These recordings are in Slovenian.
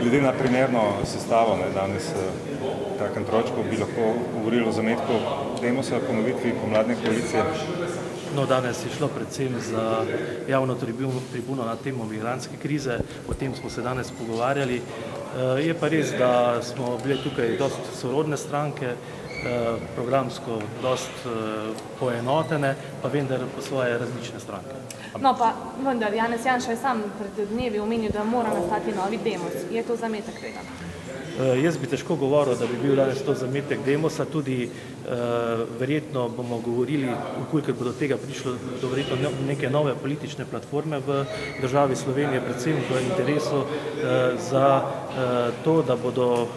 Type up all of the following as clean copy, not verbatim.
Glede na primerno sestavo, danes v takem tročku bi lahko govorili o zametku Demosa, ponovitvi pomladne koalicije. No, danes je šlo predvsem za javno tribuno na temo migrantske krize, o tem smo se danes pogovarjali. Je pa res, da smo bile tukaj dosti sorodne stranke, programsko dosti poenotene, pa vendar po svoje različne stranke. No pa vendar, Janez Janša je sam pred dnevi omenil, da mora nastati novi Demos. Je to zametek tega? Jaz bi težko govoril, da bi bil danes to zametek Demosa, tudi verjetno bomo govorili, ukolikor bo do tega prišlo, do verjetno neke nove politične platforme v državi Slovenije, predvsem v interesu za to, da bodo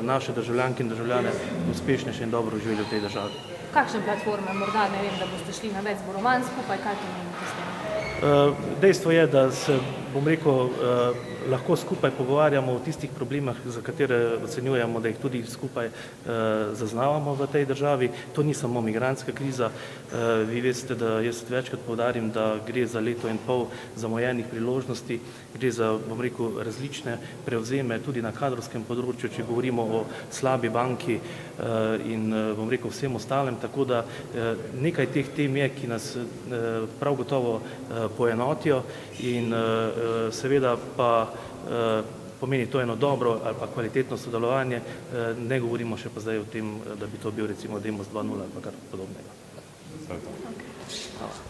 naše državljanke in državljane uspešnejše in dobro živeli v tej državi. Kakšne platforme? Morda, ne vem, da boste šli na več zborovanj skupaj, kaj to menite s tem? Dejstvo je, da se, bom rekel, lahko skupaj pogovarjamo o tistih problemah, za katere ocenjujemo, da jih tudi skupaj zaznavamo v tej državi. To ni samo migrantska kriza. Vi veste, da jaz večkrat poudarim, da gre za leto in pol zamujenih priložnosti, gre za, bom rekel, različne prevzeme tudi na kadrovskem področju, če govorimo o slabi banki in, bom rekel, vsem ostalem. Tako da nekaj teh tem je, ki nas prav gotovo poenotijo in seveda pa pomeni to eno dobro ali pa kvalitetno sodelovanje. Ne govorimo še pa zdaj o tem, da bi to bil recimo Demos 2.0 ali pa kar podobnega. Okay.